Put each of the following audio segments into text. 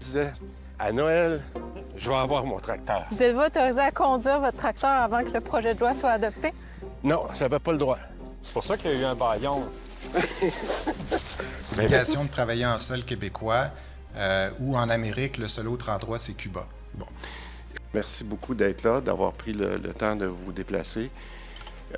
disait, à Noël, je vais avoir mon tracteur. Vous êtes-vous autorisé à conduire votre tracteur avant que le projet de loi soit adopté? Non, j'avais pas le droit. C'est pour ça qu'il y a eu un bâillon. L'obligation de travailler en sol québécois ou en Amérique, le seul autre endroit, c'est Cuba. Bon. Merci beaucoup d'être là, d'avoir pris le temps de vous déplacer.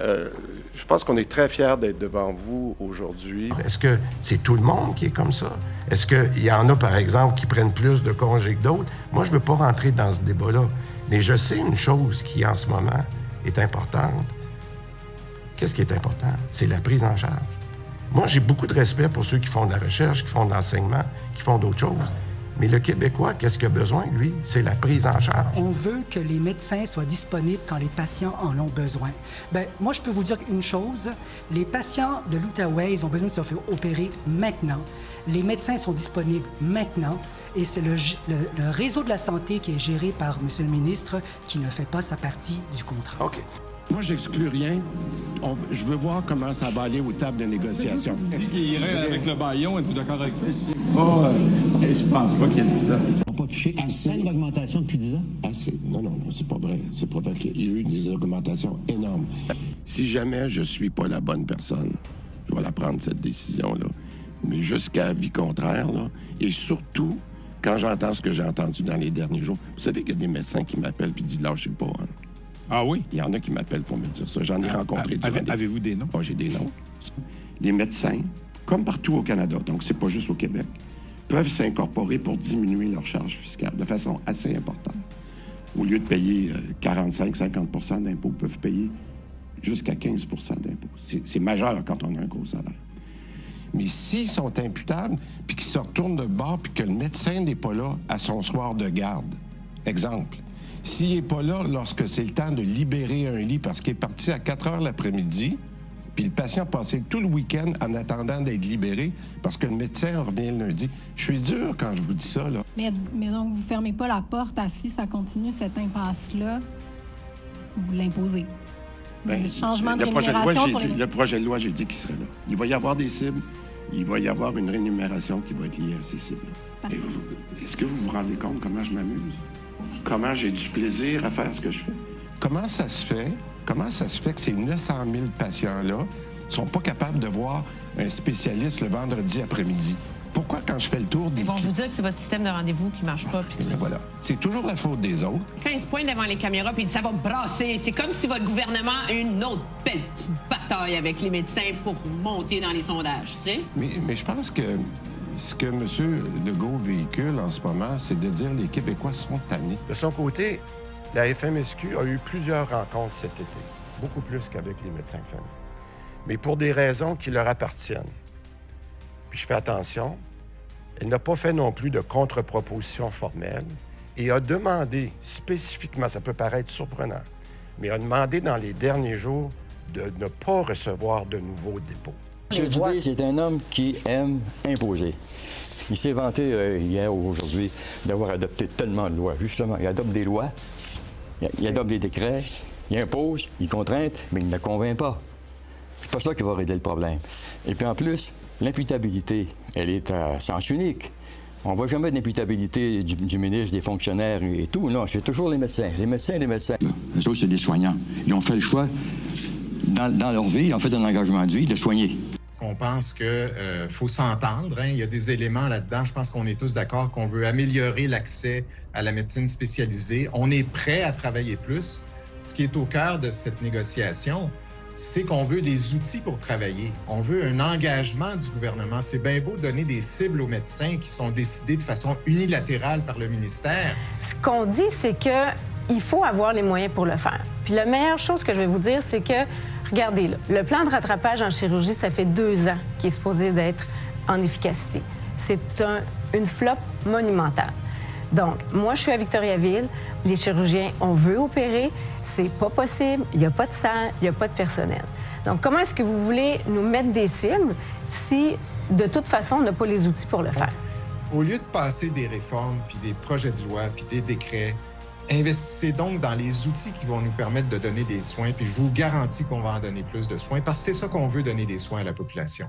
Je pense qu'on est très fiers d'être devant vous aujourd'hui. Est-ce que c'est tout le monde qui est comme ça? Est-ce qu'il y en a, par exemple, qui prennent plus de congés que d'autres? Moi, je ne veux pas rentrer dans ce débat-là. Mais je sais une chose qui, en ce moment, est importante. Qu'est-ce qui est important? C'est la prise en charge. Moi, j'ai beaucoup de respect pour ceux qui font de la recherche, qui font de l'enseignement, qui font d'autres choses. Mais le Québécois, qu'est-ce qu'il a besoin, lui? C'est la prise en charge. On veut que les médecins soient disponibles quand les patients en ont besoin. Bien, moi, je peux vous dire une chose. Les patients de l'Outaouais, ils ont besoin de se faire opérer maintenant. Les médecins sont disponibles maintenant. Et c'est le réseau de la santé qui est géré par M. le ministre qui ne fait pas sa partie du contrat. OK. Moi, j'exclus rien. Je veux voir comment ça va aller aux tables de négociation. Il dit qu'il irait avec le baillon. Êtes-vous d'accord avec ça? Oh, je pense pas qu'il ait dit ça. On n'a pas touché assez d'augmentation depuis 10 ans? Assez. Non, c'est pas vrai. C'est pas vrai qu'il y a eu des augmentations énormes. Si jamais je suis pas la bonne personne, je vais la prendre, cette décision-là. Mais jusqu'à avis contraire, là, et surtout, quand j'entends ce que j'ai entendu dans les derniers jours, vous savez qu'il y a des médecins qui m'appellent et disent « lâchez pas hein. ». Ah oui? Il y en a qui m'appellent pour me dire ça. J'en ai rencontré durant Avez-vous des noms? Moi, j'ai des noms. Les médecins, comme partout au Canada, donc c'est pas juste au Québec, peuvent s'incorporer pour diminuer leur charge fiscale de façon assez importante. Au lieu de payer 45-50 d'impôts, ils peuvent payer jusqu'à 15 d'impôts. C'est majeur quand on a un gros salaire. Mais s'ils sont imputables, puis qu'ils se retournent de bord, puis que le médecin n'est pas là à son soir de garde, exemple, s'il n'est pas là lorsque c'est le temps de libérer un lit parce qu'il est parti à 4 heures l'après-midi, puis le patient a passé tout le week-end en attendant d'être libéré parce que le médecin revient le lundi. Je suis dur quand je vous dis ça, là. Mais donc, vous ne fermez pas la porte à si ça continue, cette impasse-là, vous l'imposez. Bien, le changement de le projet de loi, rémunération le projet de loi, j'ai dit qu'il serait là. Il va y avoir des cibles. Il va y avoir une rémunération qui va être liée à ces cibles-là. Est-ce que vous vous rendez compte comment je m'amuse? Comment j'ai du plaisir à faire ce que je fais? Comment ça se fait que ces 900 000 patients-là ne sont pas capables de voir un spécialiste le vendredi après-midi? Pourquoi, quand je fais le tour des... Ils vont vous dire que c'est votre système de rendez-vous qui ne marche pas. Puis... Et voilà. C'est toujours la faute des autres. Quand ils se pointent devant les caméras puis ils disent « ça va brasser », c'est comme si votre gouvernement a une autre belle petite bataille avec les médecins pour monter dans les sondages, tu sais? Mais je pense que ce que M. Legault véhicule en ce moment, c'est de dire que les Québécois sont tannés. De son côté, la FMSQ a eu plusieurs rencontres cet été, beaucoup plus qu'avec les médecins de famille, mais pour des raisons qui leur appartiennent. Puis je fais attention, elle n'a pas fait non plus de contre-proposition formelle et a demandé spécifiquement, ça peut paraître surprenant, mais a demandé dans les derniers jours de ne pas recevoir de nouveaux dépôts. M. Dubé, c'est un homme qui aime imposer. Il s'est vanté hier ou aujourd'hui d'avoir adopté tellement de lois. Justement, il adopte des lois, il adopte des décrets, il impose, il contraint, mais il ne convainc pas. C'est pas ça qui va régler le problème. Et puis en plus, l'imputabilité, elle est à sens unique. On ne voit jamais d'imputabilité du ministre, des fonctionnaires et tout. Non, c'est toujours les médecins. Les médecins. Les autres, c'est des soignants. Ils ont fait le choix, dans leur vie, ils ont fait un engagement de vie, de soigner. On pense qu'il faut s'entendre. Hein. Il y a des éléments là-dedans. Je pense qu'on est tous d'accord qu'on veut améliorer l'accès à la médecine spécialisée. On est prêt à travailler plus. Ce qui est au cœur de cette négociation, c'est qu'on veut des outils pour travailler. On veut un engagement du gouvernement. C'est bien beau donner des cibles aux médecins qui sont décidées de façon unilatérale par le ministère. Ce qu'on dit, c'est qu'il faut avoir les moyens pour le faire. Puis la meilleure chose que je vais vous dire, c'est que, regardez, là, le plan de rattrapage en chirurgie, ça fait 2 ans qu'il est supposé d'être en efficacité. C'est une flop monumentale. Donc, moi, je suis à Victoriaville. Les chirurgiens, on veut opérer. C'est pas possible. Il n'y a pas de salle, il n'y a pas de personnel. Donc, comment est-ce que vous voulez nous mettre des cibles si, de toute façon, on n'a pas les outils pour le faire? Au lieu de passer des réformes, puis des projets de loi, puis des décrets, investissez donc dans les outils qui vont nous permettre de donner des soins, puis je vous garantis qu'on va en donner plus de soins, parce que c'est ça qu'on veut, donner des soins à la population.